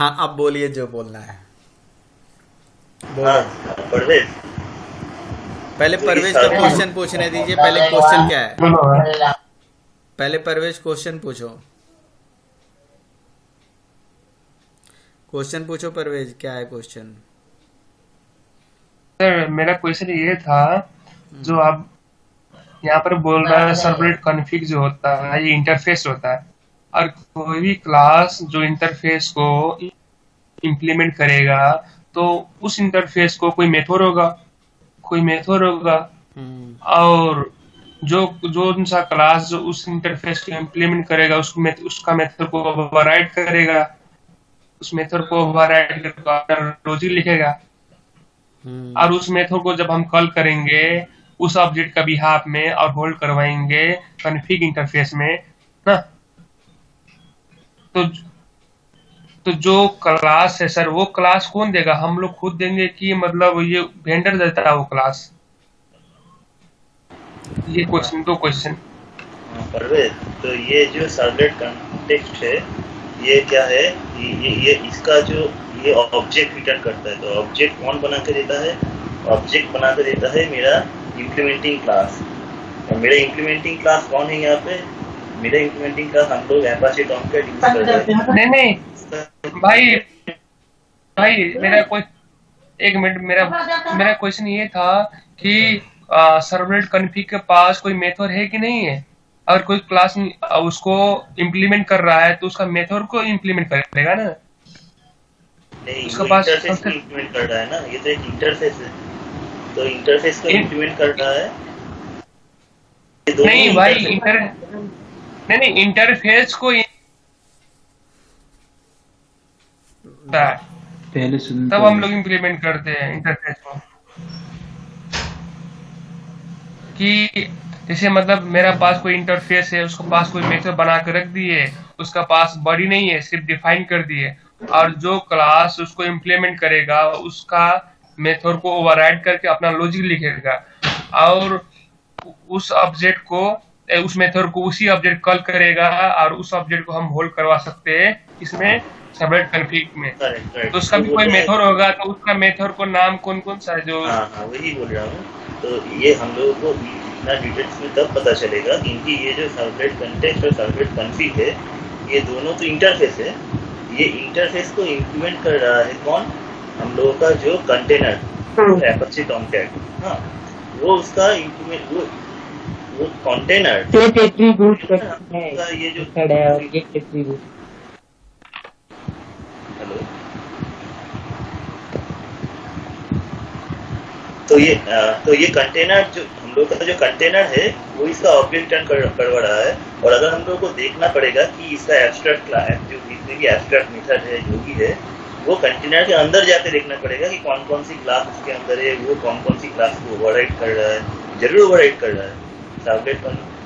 हाँ, अब बोलिए जो बोलना है, हाँ, बोलो। परवेज। पहले तो ये परवेज का सर्विस क्वेश्चन पूछने दीजिए, पहले क्वेश्चन क्या है। बोलो। पहले परवेज क्वेश्चन पूछो। क्वेश्चन पूछो परवेज, क्या है क्वेश्चन। सर मेरा क्वेश्चन ये था, जो आप यहाँ पर बोल रहा है सर्वलेट कॉन्फ़िग जो होता है ये इंटरफेस होता है, और कोई भी क्लास जो इंटरफेस को इम्प्लीमेंट करेगा तो उस इंटरफेस को कोई मेथड होगा। हम्म। और जो जो सा क्लास जो उस इंटरफेस को इम्प्लीमेंट करेगा उसका मेथड को ओवरराइड करेगा, उस मेथड को ओवरराइड करके लॉजिक लिखेगा। हम्म। और उस मेथड को जब हम कॉल करेंगे उस ऑब्जेक्ट का बिहाफ में और होल्ड करवाएंगे कॉन्फ़िग इंटरफेस में ना, तो तो जो क्लास है सर वो क्लास कौन देगा, हम लोग खुद देंगे कि मतलब ये वेंडर देता है वो क्लास? ये क्वेश्चन, दो क्वेश्चन। परवेज, तो ये जो सर्वलेट कंटेक्स्ट है, ये क्या है? ये इसका जो ये ऑब्जेक्ट रिटर्न करता है, तो ऑब्जेक्ट कौन बना के देता है? ऑब्जेक्ट बना के देता है मेरा इम्प्लीमेंटिंग क्लास। और मेरा इम्प्लीमेंटिंग क्लास कौन है यहाँ पे? मेरा इम्प्लीमेंटिंग क्लास हम लोग एपाचे टॉमकैट यूज कर रहे हैं। नहीं नहीं भाई, भाई मेरा कोई, एक मिनट, मेरा मेरा क्वेश्चन ये था कि सर्वलेट कॉन्फ़िग के पास कोई मेथड है कि नहीं है? अगर कोई क्लास उसको इम्प्लीमेंट कर रहा है तो उसका मेथड को इम्प्लीमेंट करेगा ना, नहीं, उसके वो पास इंटरफेस को इम्प्लीमेंट कर रहा है ना, ये तो एक इंटरफेस है। तो इंटरफेस को इन, इम्प्लीमेंट कर रहा है। ये दोनों नहीं भाई इंटरफेस। नहीं नहीं इंटरफेस को है, पहले सुन तब तो हम लो। लोग इम्प्लीमेंट करते हैं इंटरफेस को। कि जैसे मतलब मेरा पास कोई इंटरफेस है, उसके पास कोई मेथड बना के रख दिए, उसका पास बॉडी नहीं है, सिर्फ डिफाइन कर दिए, और जो क्लास उसको इम्प्लीमेंट करेगा उसका मेथड को ओवरराइड करके अपना लॉजिक लिखेगा, और उस ऑब्जेक्ट को उस मेथड को उसी ऑब्जेक्ट कॉल करेगा, और उस ऑब्जेक्ट को हम होल्ड करवा सकते हैं इसमें सर्वलेट कॉन्फ़िग में। करेक्ट, तो करेक्ट, उसका वो भी बोल कोई रहे हैं। मेथड होगा, तो उसका मेथड को नाम कौन कौन सा है जो? हाँ हाँ, वही बोल रहा हूँ। तो ये हम लोगों को इतना डिटेल्स में तब पता चलेगा, क्योंकि ये जो सर्वलेट कंटेक्स्ट और सर्वलेट कॉन्फ़िग है, ये दोनों तो इंटरफेस है। ये इंटरफेस को इम्प्लीमेंट कर रहा है कौन? हम लोगों का जो कंटेनर एपची टॉमकैट। हाँ, वो उसका इम्प्लीमेंट, वो कंटेनर सेट एट्रीब्यूट है, का ये जो मेथड है और गेट एट्रीब्यूट। हेलो। तो ये कंटेनर जो हम लोग का जो कंटेनर है, वो इसका ऑब्जेक्ट रिटर्न करवा रहा है। और अगर हम लोग को देखना पड़ेगा कि इसका एब्स्ट्रैक्ट क्लास जो जितने भी एब्स्ट्रैक्ट मेथड है जो भी है, वो कंटेनर के अंदर जाके देखना पड़ेगा कि कौन कौन सी क्लास उसके अंदर है, वो कौन कौन सी क्लास को ओवरराइड कर रहा है। जरूर ओवरराइड कर रहा है। सर्वलेट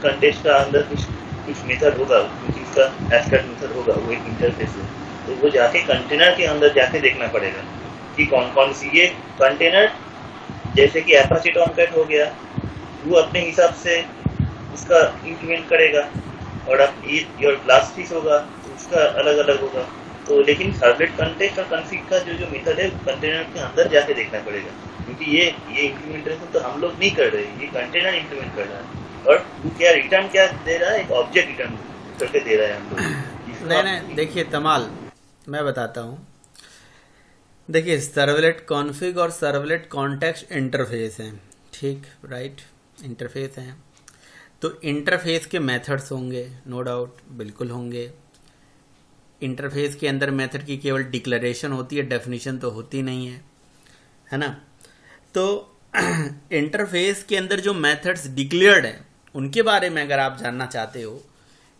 कंटेक्स्ट का अंदर कुछ कुछ मेथड होगा, क्योंकि उसका एब्स्ट्रैक्ट मेथड होगा, वो एक इंटरफेस है। तो वो जाके कंटेनर के अंदर जाके देखना पड़ेगा कि कौन कौन सी ये कंटेनर, जैसे कि एपाचे टॉमकैट हो गया, वो अपने हिसाब से उसका इंप्लीमेंट करेगा। और अब ये योर क्लास फीस होगा तो उसका अलग अलग होगा। तो लेकिन सर्वलेट कंटेक्स्ट और कॉन्फ़िग का जो मेथड है, कंटेनर के अंदर जाके देखना पड़ेगा, क्योंकि ये इम्प्लीमेंटेशन तो हम लोग नहीं कर रहे, ये कंटेनर इम्प्लीमेंट कर रहा है। और वो क्या रिटर्न क्या दे रहा है? एक ऑब्जेक्ट रिटर्न करके दे रहा है हम लोग, जिसको नहीं हम। नहीं, देखिए तमाल, मैं बताता हूँ। देखिए, सर्वलेट कॉन्फ़िग और सर्वलेट कॉन्टेक्स्ट इंटरफेस हैं, ठीक, राइट, इंटरफेस हैं। तो इंटरफेस के मेथड्स होंगे, नो डाउट, बिल्कुल होंगे। इंटरफेस के अंदर मेथड की केवल डिक्लेरेशन होती है, डेफिनेशन तो होती नहीं है ना। तो इंटरफेस के अंदर जो मेथड्स डिक्लेयर्ड हैं, उनके बारे में अगर आप जानना चाहते हो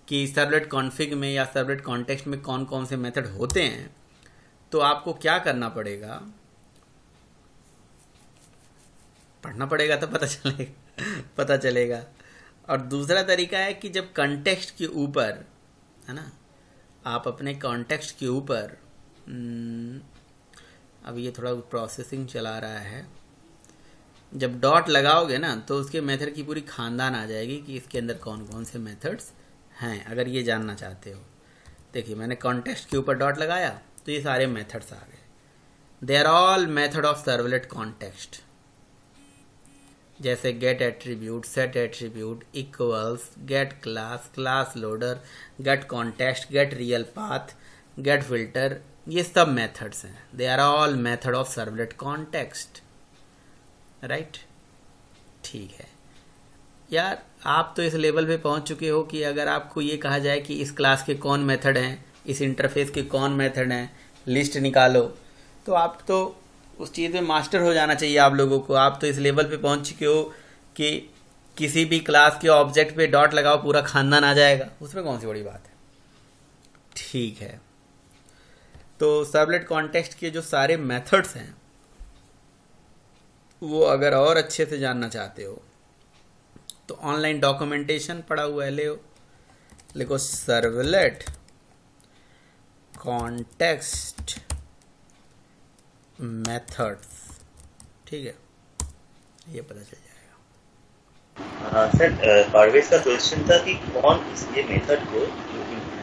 कि सर्वलेट कॉन्फ़िग में या सर्वलेट कॉन्टेक्स्ट में कौन कौन से मेथड होते हैं, तो आपको क्या करना पड़ेगा, पढ़ना पड़ेगा तो पता चलेगा पता चलेगा। और दूसरा तरीका है कि जब कॉन्टेक्स्ट के ऊपर, है ना, आप अपने कॉन्टेक्स्ट के ऊपर, अब ये थोड़ा प्रोसेसिंग चला रहा है, जब डॉट लगाओगे ना तो उसके मेथड की पूरी खानदान आ जाएगी कि इसके अंदर कौन कौन से मेथड्स हैं, अगर ये जानना चाहते हो। देखिए, मैंने कॉन्टेक्स्ट के ऊपर डॉट लगाया, तो ये सारे मेथड्स आ गए। They are all method of servlet context, जैसे get attribute, set attribute, equals, get class, class loader, get context, get real path, get filter, ये सब मेथड्स हैं। They are all method of servlet context, right. ठीक है यार, आप तो इस लेवल पे पहुंच चुके हो कि अगर आपको ये कहा जाए कि इस क्लास के कौन मेथड हैं, इस इंटरफेस के कौन मेथड हैं, लिस्ट निकालो, तो आप तो उस चीज़ में मास्टर हो जाना चाहिए आप लोगों को। आप तो इस लेवल पे पहुंच चुके हो कि किसी भी क्लास के ऑब्जेक्ट पे डॉट लगाओ पूरा खानदान आ जाएगा, उसमें कौन सी बड़ी बात है। ठीक है, तो सर्वलेट कॉन्टेक्स्ट के जो सारे मेथड्स हैं वो अगर और अच्छे से जानना चाहते हो तो ऑनलाइन डॉक्यूमेंटेशन पड़ा हुआ है, ले लिखो सर्वलेट कॉन्टेक्स्ट मेथड्स, ठीक है, ये पता चल जाएगा। हाँ सर, पारवेज का क्वेश्चन था कि कौन ये मेथड को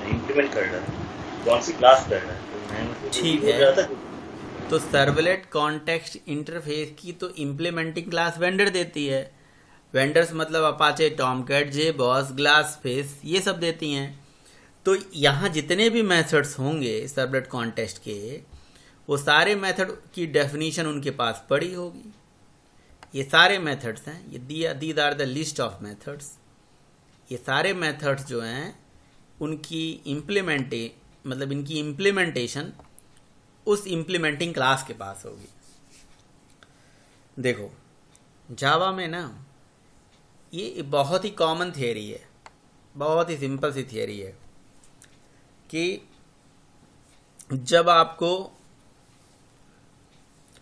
इम्प्लीमेंट कर रहा है, कौन सी क्लास कर रहा है, तो मैं मतलब ठीक बोल है। रहा था तो सर्वलेट कॉन्टेक्स्ट इंटरफेस की तो इम्प्लीमेंटिंग क्लास वेंडर देती है। वेंडर्स मतलब अपाचे, टॉमकैट, जेबॉस, ग्लासफेस, ये सब देती हैं। तो यहाँ जितने भी मेथड्स होंगे सर्वलेट कॉन्टेक्स्ट के, वो सारे मेथड की डेफिनेशन उनके पास पड़ी होगी। ये सारे मेथड्स हैं, ये these are the list of methods. ये सारे मेथड्स जो हैं उनकी मतलब इनकी इम्प्लीमेंटेशन उस इम्प्लीमेंटिंग क्लास के पास होगी। देखो जावा में ना ये बहुत ही कॉमन थियरी है, बहुत ही सिंपल सी थियरी है कि जब आपको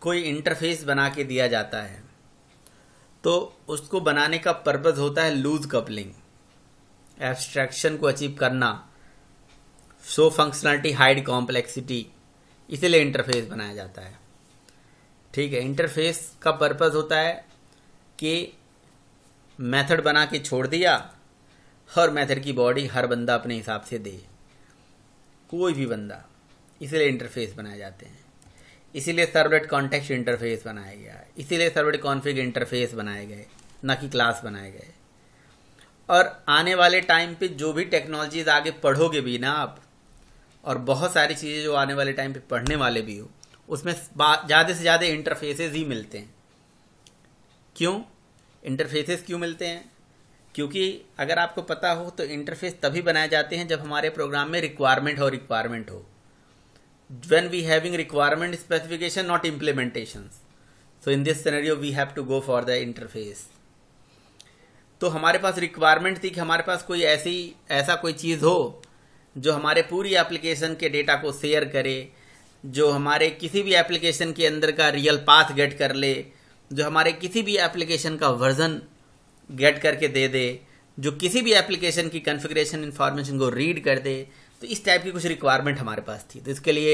कोई इंटरफेस बना के दिया जाता है तो उसको बनाने का पर्पस होता है लूज कपलिंग, एब्स्ट्रैक्शन को अचीव करना, शो फंक्शनलिटी, हाइड कॉम्प्लेक्सिटी, इसीलिए इंटरफेस बनाया जाता है। ठीक है, इंटरफेस का पर्पस होता है कि मेथड बना के छोड़ दिया, हर मेथड की बॉडी हर बंदा अपने हिसाब से दे, कोई भी बंदा, इसीलिए इंटरफेस बनाए जाते हैं। इसीलिए सर्वलेट कॉन्टेक्स्ट इंटरफेस बनाया गया, इसीलिए सर्वलेट कॉन्फ़िग इंटरफेस बनाए गए, ना कि क्लास बनाए गए। और आने वाले टाइम पे जो भी टेक्नोलॉजीज आगे पढ़ोगे भी ना आप, और बहुत सारी चीज़ें जो आने वाले टाइम पे पढ़ने वाले भी हो, उसमें ज़्यादा से ज़्यादा इंटरफेसेस ही मिलते हैं। क्यों इंटरफेसेस क्यों मिलते हैं? क्योंकि अगर आपको पता हो तो इंटरफेस तभी बनाए जाते हैं जब हमारे प्रोग्राम में रिक्वायरमेंट हो। When we having requirement specification, not implementations. So in this scenario we have to go for the interface. तो हमारे पास रिक्वायरमेंट थी कि हमारे पास कोई ऐसा कोई चीज़ हो जो हमारे पूरी एप्लीकेशन के डेटा को शेयर करे, जो हमारे किसी भी एप्लीकेशन के अंदर का रियल पाथ गेट कर ले, जो हमारे किसी भी एप्लीकेशन का वर्जन गेट करके दे दे, जो किसी भी एप्लीकेशन की कॉन्फ़िगरेशन इंफॉर्मेशन को रीड कर दे। तो इस टाइप की कुछ रिक्वायरमेंट हमारे पास थी। तो इसके लिए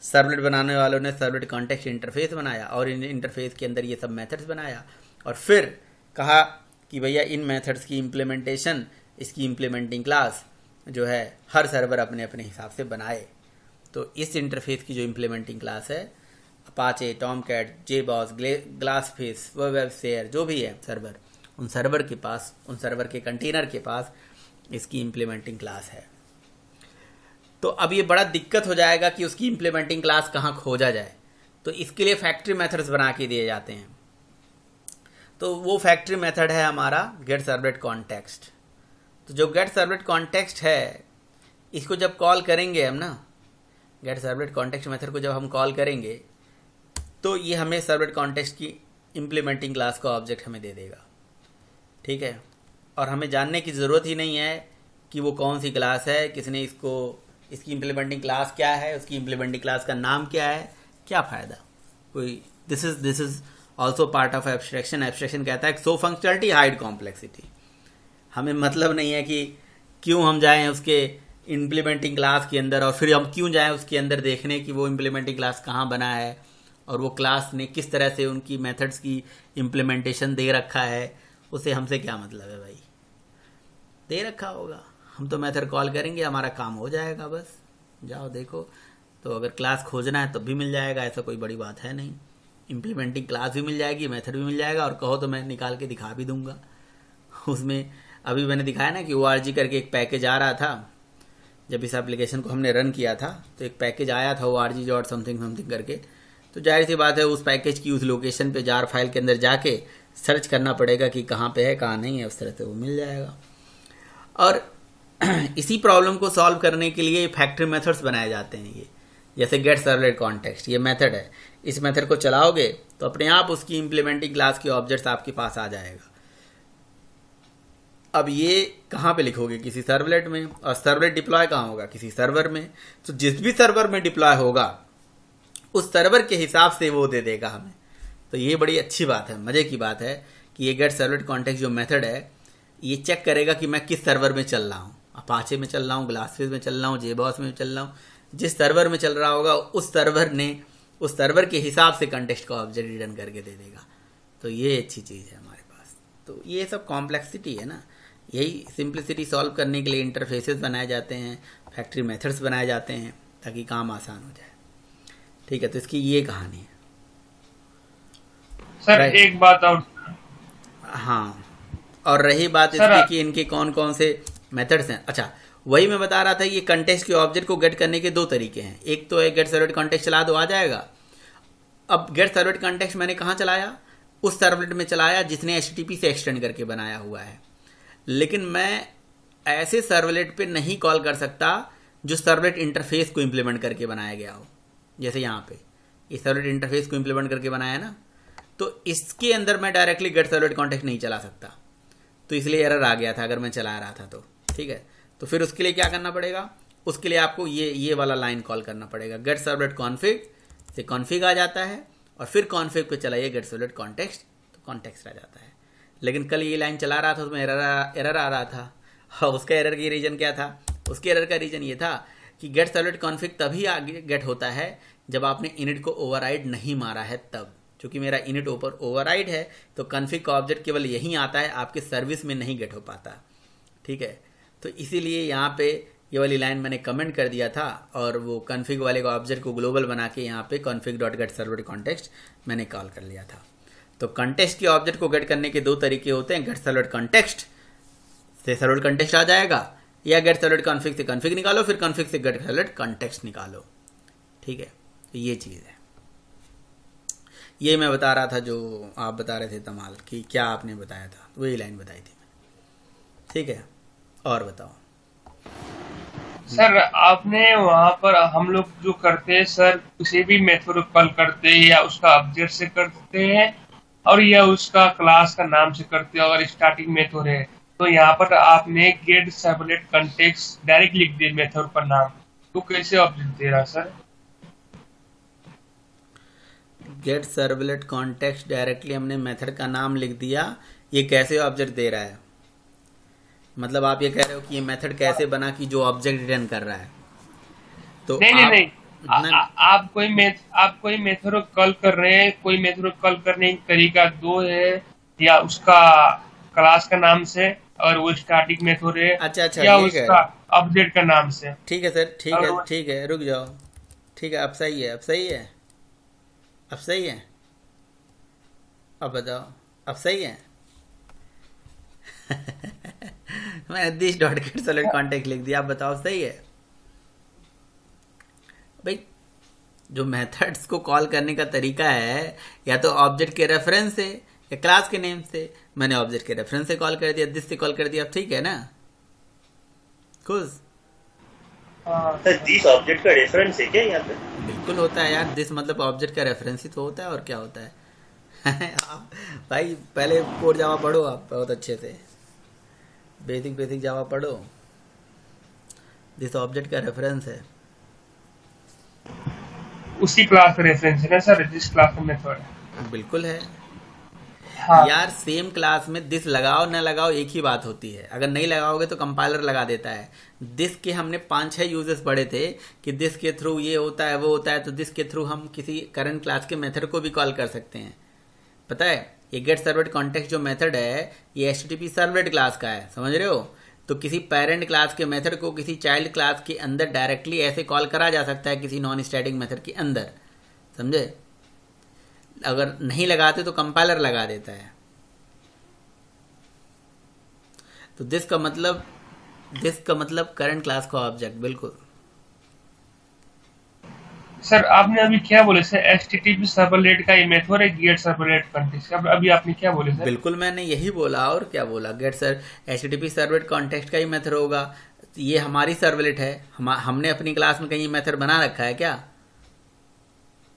सर्वलेट बनाने वालों ने सर्वलेट कॉन्टेक्स्ट इंटरफेस बनाया और इन इंटरफेस के अंदर ये सब मेथड्स बनाया, और फिर कहा कि भैया इन मेथड्स की इम्प्लीमेंटेशन, इसकी इम्प्लीमेंटिंग क्लास जो है हर सर्वर अपने अपने हिसाब से बनाए। तो इस इंटरफेस की जो इम्प्लीमेंटिंग क्लास है, अपाचे, टॉमकैट, जेबॉस, ग्लासफेस, वेब शेयर, जो भी है सर्वर, उन सर्वर के पास, उन सर्वर के कंटेनर के पास इसकी इम्प्लीमेंटिंग क्लास है। तो अब ये बड़ा दिक्कत हो जाएगा कि उसकी इम्प्लीमेंटिंग क्लास कहाँ खोजा जाए। तो इसके लिए फैक्ट्री मेथड्स बना के दिए जाते हैं। तो वो फैक्ट्री मेथड है हमारा गेट सर्वलेट कॉन्टेक्स्ट। तो जो गेट सर्वलेट कॉन्टेक्स्ट है, इसको जब कॉल करेंगे हम ना, गेट सर्वलेट कॉन्टेक्स्ट मेथड को जब हम कॉल करेंगे तो ये हमें सर्वलेट कॉन्टेक्स्ट की इम्प्लीमेंटिंग क्लास का ऑब्जेक्ट हमें दे देगा। ठीक है, और हमें जानने की ज़रूरत ही नहीं है कि वो कौन सी क्लास है, किसने इसकी इम्प्लीमेंटिंग क्लास क्या है, उसकी इम्प्लीमेंटिंग क्लास का नाम क्या है, क्या फ़ायदा कोई। This is also part of abstraction. Abstraction कहता है सो फंक्शनलिटी, हाइड कॉम्प्लेक्सिटी। हमें मतलब नहीं है कि क्यों हम जाएं उसके इम्प्लीमेंटिंग क्लास के अंदर, और फिर हम क्यों जाएं उसके अंदर देखने कि वो इम्प्लीमेंटिंग क्लास कहाँ बना है और वो क्लास ने किस तरह से उनकी मेथड्स की इम्प्लीमेंटेशन दे रखा है। उसे हमसे क्या मतलब है भाई, दे रखा होगा, हम तो मेथड कॉल करेंगे, हमारा काम हो जाएगा, बस जाओ देखो। तो अगर क्लास खोजना है तब भी मिल जाएगा, ऐसा कोई बड़ी बात है नहीं। इम्प्लीमेंटिंग क्लास भी मिल जाएगी, मेथड भी मिल जाएगा, और कहो तो मैं निकाल के दिखा भी दूंगा। उसमें अभी मैंने दिखाया ना कि ORG करके एक पैकेज आ रहा था, जब इस एप्लीकेशन को हमने रन किया था तो एक पैकेज आया था ORG डॉट समथिंग समथिंग करके। तो जाहिर सी बात है उस पैकेज की उस लोकेशन पे जार फाइल के अंदर जाके सर्च करना पड़ेगा कि कहाँ पे है कहाँ नहीं है, उस तरह से वो मिल जाएगा। और इसी प्रॉब्लम को सॉल्व करने के लिए फैक्ट्री मेथड्स बनाए जाते हैं। ये जैसे गेट सर्वलेट कॉन्टेक्स्ट, ये मेथड है, इस मेथड को चलाओगे तो अपने आप उसकी इम्प्लीमेंटिंग क्लास के ऑब्जेक्ट्स आपके पास आ जाएगा। अब ये कहाँ पे लिखोगे? किसी सर्वलेट में, और सर्वलेट डिप्लॉय कहाँ होगा? किसी सर्वर में। तो जिस भी सर्वर में डिप्लॉय होगा उस सर्वर के हिसाब से वो दे देगा हमें। तो ये बड़ी अच्छी बात है, मज़े की बात है कि ये गेट सर्वलेट कॉन्टेक्स्ट जो मेथड है ये चेक करेगा कि मैं किस सर्वर में चल रहा हूँ, अपाचे में चल रहा हूँ, ग्लासफिश में चल रहा हूँ, जेबॉस में चल रहा हूँ। जिस सर्वर में चल रहा होगा उस सर्वर ने उस सर्वर के हिसाब से कंटेक्स्ट का ऑब्जेक्ट रिटर्न करके दे देगा। तो ये अच्छी चीज़ है हमारे पास। तो ये सब कॉम्प्लेक्सिटी है ना, यही सिंप्लिसिटी सॉल्व करने के लिए इंटरफेसेस बनाए जाते हैं, फैक्ट्री मेथड्स बनाए जाते हैं ताकि काम आसान हो जाए। ठीक है, तो इसकी ये कहानी है सर। राइट। एक बात और, हाँ, और रही बात सर इसकी कि इनके कौन कौन से मेथड्स हैं। अच्छा, वही मैं बता रहा था, ये कंटेक्स्ट के ऑब्जेक्ट को गेट करने के दो तरीके हैं। एक तो है गेट सर्वलेट कॉन्टेक्स्ट चला दो, आ जाएगा। अब गेट सर्वलेट कॉन्टेक्स्ट मैंने कहाँ चलाया? उस सर्वलेट में चलाया जिसने HTTP से एक्सटेंड करके बनाया हुआ है। लेकिन मैं ऐसे सर्वलेट पे नहीं कॉल कर सकता जो सर्वलेट इंटरफेस को इम्प्लीमेंट करके बनाया गया हो। जैसे यहाँ पे इस सर्वलेट इंटरफेस को इम्प्लीमेंट करके बनाया ना, तो इसके अंदर मैं डायरेक्टली गेट सर्वलेट कॉन्टेक्स्ट नहीं चला सकता। तो इसलिए एरर आ गया था अगर मैं चला रहा था तो। ठीक है, तो फिर उसके लिए क्या करना पड़ेगा? उसके लिए आपको ये वाला लाइन कॉल करना पड़ेगा, गेट सर्वलेट कॉन्फिग से कॉन्फिग आ जाता है, और फिर कॉन्फिग पे चलाइए गेट सर्वलेट कॉन्टेक्स्ट, तो कॉन्टेक्स्ट आ जाता है। लेकिन कल ये लाइन चला रहा था तो उसमें एरर आ रहा था। और उसका एरर की रीज़न क्या था? उसके एरर का रीज़न ये था कि गेट सर्वलेट कॉन्फिग तभी आगे गेट होता है जब आपने इनिट को ओवरराइड नहीं मारा है तब। क्योंकि मेरा इनिट ऊपर ओवरराइड है तो कॉन्फिग का ऑब्जेक्ट केवल यहीं आता है, आपके सर्विस में नहीं गेट हो पाता। ठीक है, तो इसीलिए यहाँ पे ये वाली लाइन मैंने कमेंट कर दिया था, और वो कॉन्फिग वाले का ऑब्जेक्ट को ग्लोबल बना के यहाँ पे config dot get servlet context मैंने कॉल कर लिया था। तो कंटेक्स्ट के ऑब्जेक्ट को गेट करने के दो तरीके होते हैं, गेट सर्वलेट कॉन्टेक्स्ट से सर्वलेट कॉन्टेक्स्ट आ जाएगा, या गेट सर्वलेट कॉन्फिग से कॉन्फिग निकालो, फिर कॉन्फिग से गेट सर्वलेट कॉन्टेक्स्ट निकालो। ठीक है, तो ये चीज़ है। ये मैं बता रहा था जो आप बता रहे थे तमाल कि क्या आपने बताया था, वही लाइन बताई थी मैं। ठीक है, और बताओ सर। आपने वहां पर हम लोग जो करते हैं सर, किसी भी मेथड कॉल करते हैं या उसका ऑब्जेक्ट से करते हैं, और या उसका क्लास का नाम से करते हैं। अगर स्टार्टिंग मेथड है तो यहाँ पर आपने गेट सर्वलेट कॉन्टेक्स्ट डायरेक्ट लिख दिया मेथड का नाम, तो कैसे ऑब्जेक्ट दे रहा sir? Gate servlet context directly हमने मेथड का नाम लिख दिया, ये कैसे ऑब्जेक्ट दे रहा है? मतलब आप ये कह रहे हो कि ये मेथड कैसे बना कि जो ऑब्जेक्ट रिटर्न कर रहा है? तो नहीं, आप कोई मेथड कॉल कर रहे हैं, कोई मेथड कॉल करने का तरीका दो है, या उसका क्लास का नाम से, और वो स्टार्टिंग मेथड है, अच्छा, या ठीक है, उसका ऑब्जेक्ट का नाम से। ठीक है सर, ठीक है, रुक जाओ। ठीक है, अब सही है, अब सही है, अब सही है, अब बताओ, अब सही है। मैंने this dot get servlet context लिख दिया, आप बताओ सही है? भाई जो मेथड्स को कॉल करने का तरीका है, या तो ऑब्जेक्ट के रेफरेंस से या क्लास के नेम से। मैंने ऑब्जेक्ट के रेफरेंस से कॉल कर दिया, दिस से कॉल कर दिया, अब ठीक है ना? खुश? दिस ऑब्जेक्ट का रेफरेंस है क्या यहाँ पे? बिल्कुल होता है यार, दिस मतलब ऑब्जेक्ट का रेफरेंस ही तो होता है, और क्या होता है? आप भाई पहले कोड जावा पढ़ो आप बहुत अच्छे से, बेसिक जावा पढ़ो। दिस ऑब्जेक्ट का रेफरेंस है, उसी क्लास का रेफरेंस है ना सर, जिस क्लास का मेथड। बिल्कुल है। हाँ यार सेम क्लास में दिस लगाओ ना लगाओ एक ही बात होती है। अगर नहीं लगाओगे तो कंपाइलर लगा देता है। दिस के हमने 5-6 यूजेस पढ़े थे कि दिस के थ्रू ये होता है वो होता है, तो दिस के थ्रू हम किसी करंट क्लास के मेथड को भी कॉल कर सकते हैं। पता है, ये गेट सर्वलेट कॉन्टेक्स्ट जो मेथड है ये HTTP सर्वलेट क्लास का है, समझ रहे हो? तो किसी पेरेंट क्लास के मेथड को किसी चाइल्ड क्लास के अंदर डायरेक्टली ऐसे कॉल करा जा सकता है किसी नॉन स्टैटिक मेथड के अंदर, समझे। अगर नहीं लगाते तो कंपाइलर लगा देता है। तो दिस का मतलब करंट क्लास का ऑब्जेक्ट। बिल्कुल सर आपने अभी क्या बोले सर, एचटीटीपी सर्वलेट का ये मेथड है गेट सर्वलेट कंटेक्स्ट। अभी आपने क्या बोले सर? बिल्कुल मैंने यही बोला, और क्या बोला। Get sir HTTP servlet context का ही मेथड होगा। ये हमारी सर्वलेट है, हमने अपनी क्लास में कहीं मेथड बना रखा है क्या?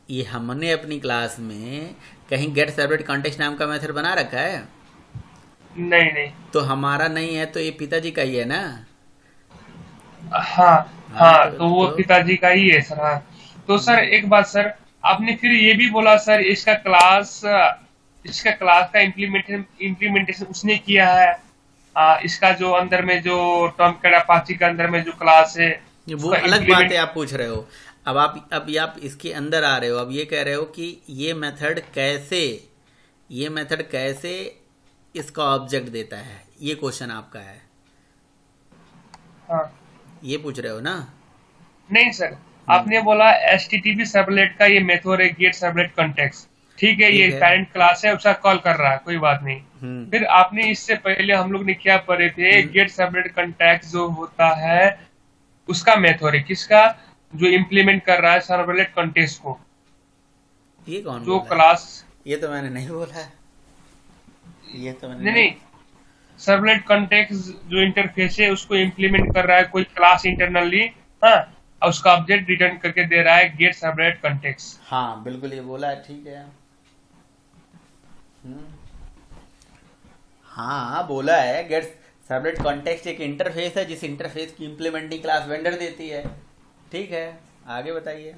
ये हमने अपनी क्लास में कहीं गेट सर्वलेट कॉन्टेक्स्ट नाम का मेथड बना रखा है? नहीं नहीं। तो हमारा नहीं है तो ये पिताजी का ही है ना। हाँ हाँ, तो वो पिताजी का ही है सर। हाँ, तो सर एक बात सर, आपने फिर ये भी बोला सर इसका क्लास का इम्प्लीमेंटेशन उसने किया है। इसका जो अंदर में जो टॉमकैट अपाची के अंदर में जो क्लास है वो अलग बात है, आप पूछ रहे हो। अब आप इसके अंदर आ रहे हो। अब ये कह रहे हो कि ये मेथड कैसे इसका ऑब्जेक्ट देता है, ये क्वेश्चन आपका है। हाँ। ये पूछ रहे हो ना? नहीं सर, आपने बोला एचटीटीपी सर्वलेट का ये मेथड है गेट सर्वलेट कॉन्टेक्स्ट, ठीक है, ये पेरेंट क्लास है उसका कॉल कर रहा है, कोई बात नहीं। फिर आपने इससे पहले हम लोग ने क्या पढ़े थे, गेट सर्वलेट कॉन्टेक्स्ट जो होता है उसका मेथड है किसका, जो इम्प्लीमेंट कर रहा है सर्वलेट कॉन्टेक्स्ट को। ये कौन जो बोला? क्लास, ये तो मैंने नहीं बोला है। ये तो मैंने नहीं, सर्वलेट कॉन्टेक्स्ट जो इंटरफेस है उसको इम्प्लीमेंट कर रहा है कोई क्लास इंटरनली, हाँ, और उसका ऑब्जेक्ट रिटर्न करके दे रहा है गेट सर्वलेट कॉन्टेक्स्ट। हाँ बिल्कुल ये बोला है, ठीक है। हाँ बोला है। गेट सर्वलेट कॉन्टेक्स्ट एक इंटरफेस है जिस इंटरफेस की इम्प्लीमेंटिंग क्लास वेंडर देती है, ठीक है। आगे बताइए।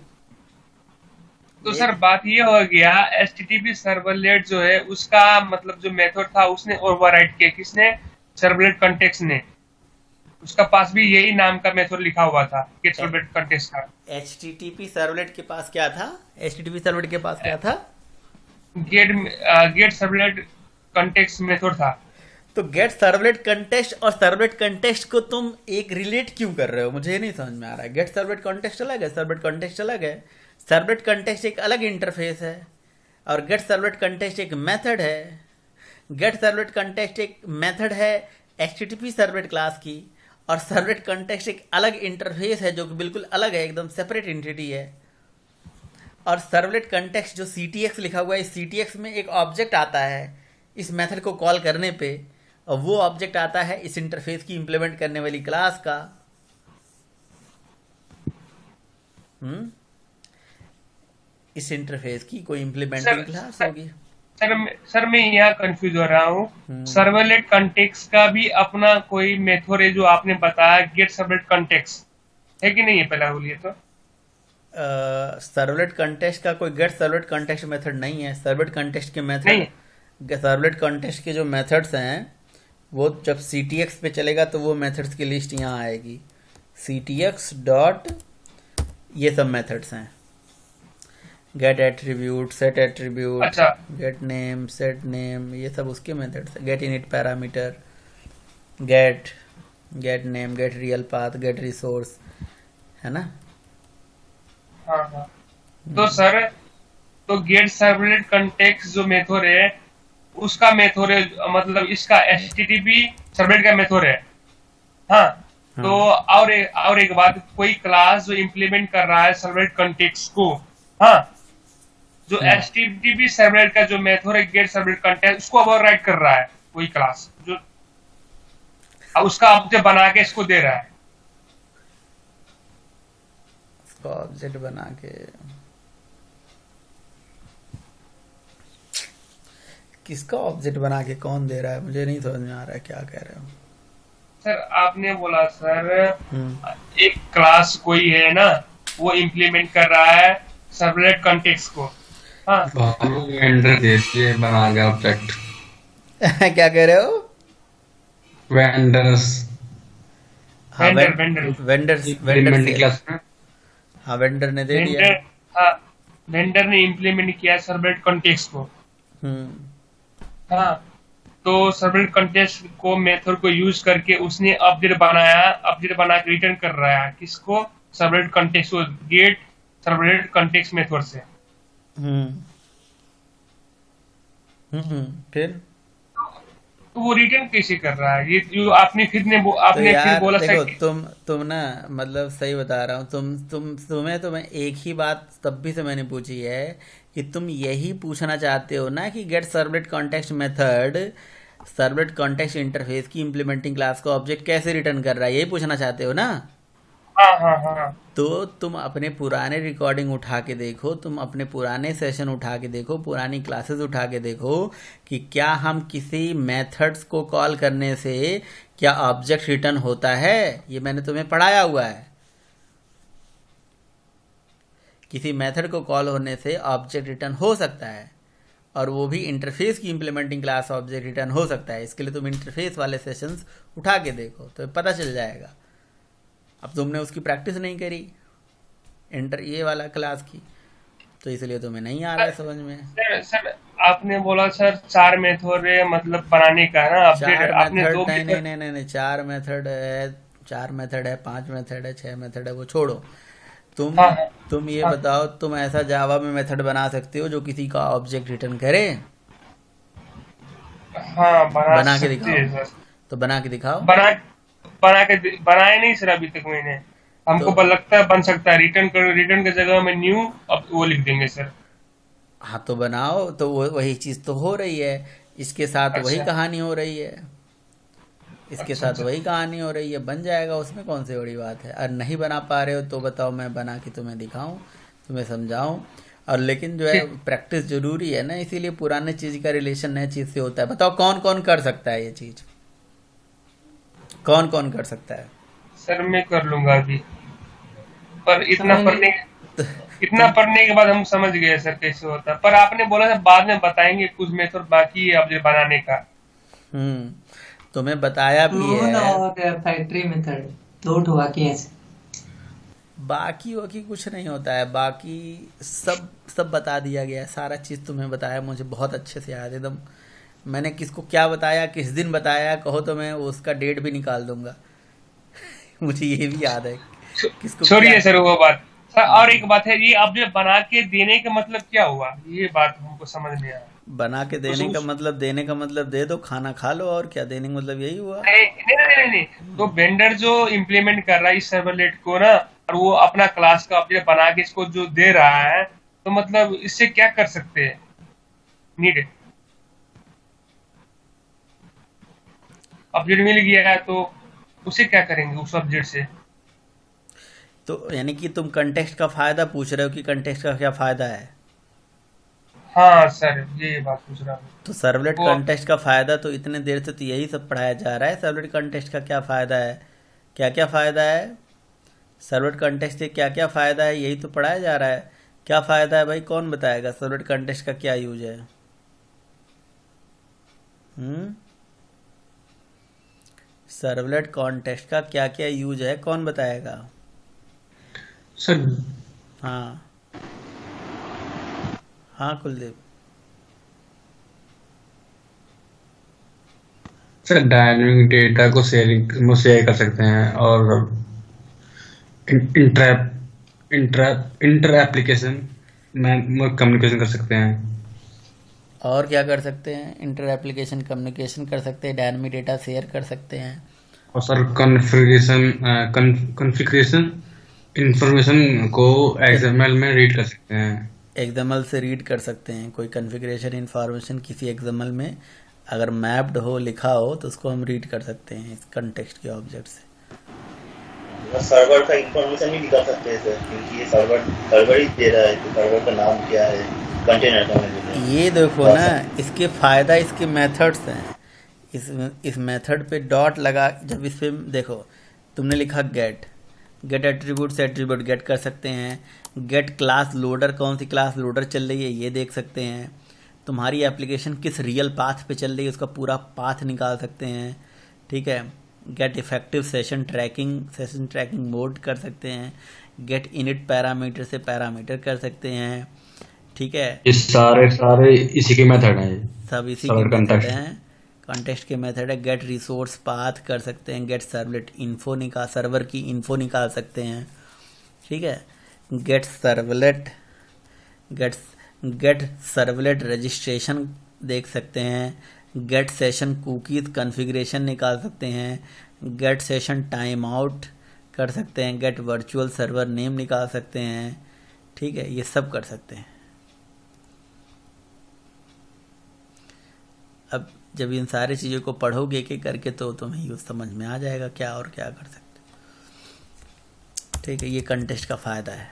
तो सर बात ये हो गया, एचटीटीपी सर्वलेट जो है उसका मतलब जो मेथड था उसने ओवरराइड किया किसने, सर्वलेट कॉन्टेक्स्ट ने। उसका पास भी यही नाम का मेथड लिखा हुआ था गेट सर्वलेट कॉन्टेक्स्ट का। HTTP सर्वलेट के पास क्या था? HTTP सर्वलेट के पास क्या था? गेट सर्वलेट कॉन्टेक्स्ट मेथड था। तो गेट सर्वलेट कंटेक्स्ट और सर्वलेट कंटेक्स्ट को तुम एक रिलेट क्यों कर रहे हो? मुझे नहीं समझ में आ रहा है। गेट सर्वलेट कंटेक्स्ट अलग है, सर्वलेट कंटेक्स्ट अलग है। सर्वलेट कंटेक्स्ट एक अलग इंटरफेस है और गेट सर्वलेट कंटेक्स्ट एक मेथड है। गेट सर्वलेट कंटेक्स्ट एक मेथड है HTTP सर्वलेट क्लास की, और सर्वलेट कंटेक्स्ट एक अलग इंटरफेस है जो कि बिल्कुल अलग है, एकदम सेपरेट एंटिटी है। और सर्वलेट कंटेक्स्ट जो CTX लिखा हुआ है, इस CTX में एक ऑब्जेक्ट आता है इस मेथड को कॉल करने पे, और वो ऑब्जेक्ट आता है इस इंटरफेस की इम्प्लीमेंट करने वाली क्लास का। इस इंटरफेस की कोई इम्प्लीमेंटिंग क्लास होगी। सर मैं यहाँ कंफ्यूज हो रहा हूँ। सर्वलेट कॉन्टेक्स्ट का भी अपना कोई मेथड है जो आपने बताया गेट सर्वलेट कॉन्टेक्स्ट, है कि नहीं है? पहला बोलिए तो। सर्वलेट कॉन्टेक्स्ट का कोई गेट सर्वलेट कॉन्टेक्स्ट मेथड नहीं है। सर्वलेट कॉन्टेक्स्ट के मेथड, सर्वलेट कॉन्टेक्स्ट के जो मेथड्स हैं वो जब CTX पे चलेगा तो वो मेथड्स की लिस्ट यहाँ आएगी। CTX डॉट ये सब मेथड्स हैं। गेट एट्रीब्यूट, सेट एट्रीब्यूट, अच्छा, गेट नेम, सेट नेम, ये सब उसके मेथड्स हैं। Get init parameter, get name, get real path, get resource, है ना। हाँ हाँ। तो सर तो गेट सर्वलेट कॉन्टेक्स्ट जो मेथड है उसका मेथड है, मतलब इसका HTTP सर्वलेट का मेथड है। हाँ, तो और एक बात, कोई क्लास जो इम्प्लीमेंट कर रहा है सर्वलेट कॉन्टेक्स्ट को, हाँ, जो HTTP सर्वलेट का जो मेथड है गेट सर्वलेट कॉन्टेक्स्ट उसको ओवरराइड कर रहा है वही क्लास जो उसका ऑब्जेक्ट बना के इसको दे रहा है। उसका ऑब्जेक्ट बना के किसका ऑब्जेक्ट बना के कौन दे रहा है? मुझे नहीं समझ में आ रहा है क्या कह रहे हो। सर आपने बोला सर एक क्लास कोई है ना, वो इम्प्लीमेंट कर रहा है सर्वलेट कॉन्टेक्स्ट को, हाँ, वेंडर देती है बना के ऑब्जेक्ट। क्या कह रहे हो? वेंडर्स, हाँ, वेंडर क्लास में, हाँ, वेंडर ने दे दिया। हाँ, वेंडर ने इम्प्लीमेंट किया सर्वलेट कॉन्टेक्स्ट को। हाँ, तो सर्वलेट कंटेक्स्ट को मेथड को यूज करके उसने ऑब्जेक्ट बना के रिटर्न कर रहा है किसको, सर्वलेट कंटेक्स्ट को, गेट सर्वलेट कंटेक्स्ट मेथड से। हम्म फिर तो वो रिटर्न कैसे कर रहा है? ये जो आपने तो आपने फिर यार बोला देखो, सर कि तुम ना, मतलब सही बता रहा हूँ, तुम्हें तो मैं एक ही बात तब भी से मैंने पूछी है कि तुम यही पूछना चाहते हो ना कि gate servlet context method servlet context interface की इम्प्लीमेंटिंग क्लास को ऑब्जेक्ट कैसे रिटर्न कर रहा है, यही पूछना चाहते हो ना। हाँ हाँ हाँ तो तुम अपने पुराने रिकॉर्डिंग उठा के देखो, तुम अपने पुराने सेशन उठा के देखो, पुरानी क्लासेस उठा के देखो कि क्या हम किसी मेथड्स को कॉल करने से क्या ऑब्जेक्ट रिटर्न होता है। ये मैंने तुम्हें पढ़ाया हुआ है। किसी मेथड को कॉल होने से ऑब्जेक्ट रिटर्न हो सकता है, और वो भी इंटरफेस की इम्प्लीमेंटिंग क्लास ऑब्जेक्ट रिटर्न हो सकता है। इसके लिए तुम इंटरफेस वाले सेशंस उठा के देखो तो पता चल जाएगा। अब तुमने उसकी प्रैक्टिस नहीं करी ये वाला क्लास की, तो इसलिए तुम्हें नहीं आ रहा है समझ में। सर आपने बोला सर 4 मेथड है मतलब बनाने का है ना अपडेट, चार आपने मेथड 2 नहीं नहीं मेथड। नहीं नहीं नहीं, 4 मेथड है 5 मेथड है 6 मेथड है, वो छोड़ो। तुम हाँ हाँ तुम ये हाँ बताओ, तुम ऐसा जावा में मेथड बना सकते हो जो किसी का ऑब्जेक्ट रिटर्न करे? हाँ, बना बना के सकते दिखाओ, हैं सर। तो बना के दिखाओ। बनाया नहीं सर अभी तक मैंने। तो हमको लगता है बन सकता है, रिटर्न की जगह में न्यू अब वो लिख देंगे सर। हाँ तो बनाओ, तो वही चीज़ तो हो रही है, इसके साथ वही अच्छा कहानी हो रही है, इसके अच्छा साथ अच्छा। वही कहानी हो रही है, बन जाएगा, उसमें कौन सी बड़ी बात है। और नहीं बना पा रहे हो तो बताओ, मैं बना के तुम्हें दिखाऊं, तुम्हें समझाऊं। और लेकिन जो है ठीक। प्रैक्टिस जरूरी है ना, इसीलिए पुराने चीज़ का रिलेशन नए चीज़ से होता है। बताओ कौन कौन कर सकता है ये चीज़, कौन कौन कर सकता है? सर मैं कर लूंगा अभी, पर समझ तो इतना तुम पढ़ने के बाद हम समझ गए सर कैसे होता है। पर आपने बोला था बाद में बताएंगे, कुछ मेथड बाकी है अपडेट बनाने का। हम्म तुम्हें बताया भी क्लोन है। और फैक्ट्री मेथड दो ठो बाकी हैं। बाकी वाकी कुछ नहीं होता है, बाकी सब सब बता दिया गया है, सारा चीज़ तुम्हें बताया, मुझे बहुत अच्छे से याद है एकदम। मैंने किसको क्या बताया, किस दिन बताया, कहो तो मैं उसका डेट भी निकाल दूंगा। मुझे ये भी याद है किसको क्या। छोड़िए सर वो बात। सर और एक बात है, ये अपडेट बना के देने का मतलब क्या हुआ, ये बात हमको समझ नहीं आया। बना के उस, देने का उस मतलब, देने का मतलब दे दो, खाना खा लो, और क्या, देने का मतलब यही हुआ। नहीं नहीं नहीं नहीं नहीं। तो वेंडर जो इम्प्लीमेंट कर रहा है इस सर्वलेट को ना, और वो अपना क्लास का अपडेट बना के इसको जो दे रहा है, तो मतलब इससे क्या कर सकते हैं? नीड अपडेट मिल गया है तो उसे क्या करेंगे उस अपडेट से? तो यानी कि तुम कंटेक्स्ट का फ़ायदा पूछ रहे हो कि कंटेक्स्ट का क्या फ़ायदा है। हाँ सर ये बात पूछ रहा हूँ। तो सर्वलेट वो कंटेक्स्ट का फ़ायदा तो इतने देर से तो यही सब पढ़ाया जा रहा है। सर्वलेट कंटेक्स्ट का क्या फ़ायदा है, क्या क्या फ़ायदा है, सर्वलेट कंटेक्स्ट से क्या क्या फ़ायदा है, यही तो पढ़ाया जा रहा है। क्या फ़ायदा है भाई, कौन बताएगा सर्वलेट कंटेक्स्ट का क्या यूज है? हम्म सर्वलेट कॉन्टेक्स्ट का क्या क्या यूज है, कौन बताएगा? सर हाँ हाँ कुलदीप। सर डायनेमिक डेटा को शेयर कर सकते हैं, और इंटर एप्लीकेशन में कम्युनिकेशन कर सकते हैं। और क्या कर सकते हैं? इंटर एप्लीकेशन कम्युनिकेशन कर सकते हैं, डायनामिक डेटा शेयर कर सकते हैं। और सर कॉन्फ़िगरेशन इंफॉर्मेशन को एक्सएमएल में रीड कर सकते हैं। एक्सएमएल से रीड कर सकते हैं, कोई कॉन्फ़िगरेशन इंफॉर्मेशन किसी एक्सएमएल में अगर मैप्ड हो, लिखा हो, तो उसको हम रीड कर सकते हैं इस कंटेक्स्ट के ऑब्जेक्ट से। सर्वर का इंफॉर्मेशन भी निकाल सकते हैं सर, क्योंकि ये सर्वर ही दे रहा है, तो सर्वर का नाम क्या है, कंटेनर का है। ये देखो ना, इसके फ़ायदा इसके मेथड्स हैं। इस मेथड पे डॉट लगा, जब इस पे देखो तुमने लिखा गेट एट्रीब्यूट से एट्रीब्यूट गेट कर सकते हैं। गेट क्लास लोडर, कौन सी क्लास लोडर चल रही है ये देख सकते हैं। तुम्हारी एप्लीकेशन किस रियल पाथ पे चल रही है उसका पूरा पाथ निकाल सकते हैं। ठीक है। Get effective session tracking mode कर सकते हैं। गेट इनिट पैरामीटर से पैरामीटर कर सकते हैं। ठीक है। ये सारे इसी के मेथड हैं। सब इसी के सर्वलेट मेथड कंटेक्स्ट हैं। कॉन्टेक्स्ट के मेथड है गेट रिसोर्स पाथ कर सकते हैं, गेट सर्वलेट इन्फो निकाल, सर्वर की इन्फो निकाल सकते हैं, ठीक है। गेट सर्वलेट रजिस्ट्रेशन देख सकते हैं, गेट सेशन कुकीज कॉन्फ़िगरेशन निकाल सकते हैं, गेट सेशन टाइम आउट कर सकते हैं, गेट वर्चुअल सर्वर नेम निकाल सकते हैं, ठीक है, ये सब कर सकते हैं। अब जब इन सारी चीज़ों को पढ़ोगे एक एक करके तो तुम्हें यूँ समझ में आ जाएगा क्या और क्या कर सकते, ठीक है। ये कंटेस्ट का फ़ायदा है।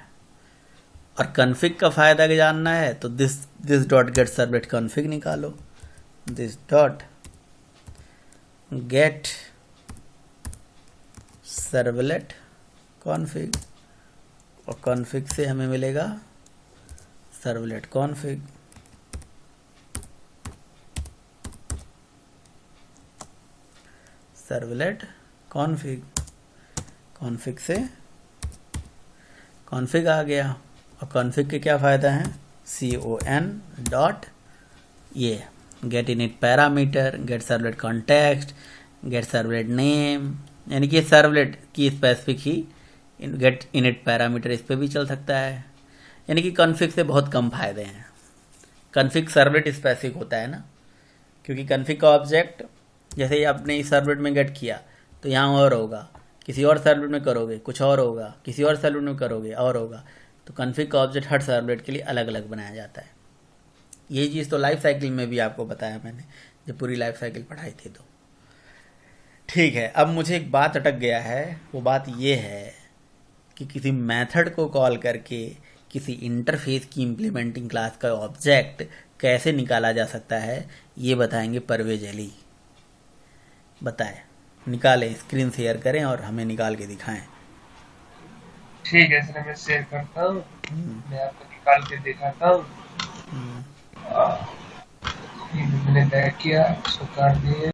और कॉन्फ़िग का फ़ायदा जानना है तो this dot get servlet config निकालो, this dot get servlet config, और कॉन्फ़िग से हमें मिलेगा servlet config. Servlet config, config से कॉन्फ़िग आ गया। और कॉन्फ़िग के क्या फ़ायदा हैं, con डॉट ये get init parameter, get servlet context, get servlet name, यानी कि सर्वलेट की स्पेसिफिक ही गेट इनिट पैरामीटर इस पर भी चल सकता है। यानी कि कॉन्फ़िग से बहुत कम फायदे हैं। कॉन्फ़िग सर्वलेट स्पेसिफिक होता है ना, क्योंकि कॉन्फ़िग का ऑब्जेक्ट जैसे ही आपने इस सर्वलेट में गेट किया तो यहाँ और होगा, किसी और सर्वलेट में करोगे कुछ और होगा, किसी और सर्वलेट में करोगे और होगा। तो कॉन्फ़िग का ऑब्जेक्ट हर सर्वलेट के लिए अलग अलग बनाया जाता है। यही चीज़ तो लाइफ साइकिल में भी आपको बताया मैंने, जब पूरी लाइफ साइकिल पढ़ाई थी तो, ठीक है। अब मुझे एक बात अटक गया है, वो बात ये है कि किसी मेथड को कॉल करके किसी इंटरफेस की इम्प्लीमेंटिंग क्लास का ऑब्जेक्ट कैसे निकाला जा सकता है, ये बताएंगे परवेज अली। बताएं, निकालें, स्क्रीन शेयर करें और हमें निकाल के दिखाएं। ठीक है सर, मैं शेयर करता हूँ, मैं आपको निकाल के दिखाता हूँ। मैंने बैक किया, इसको काट दिए।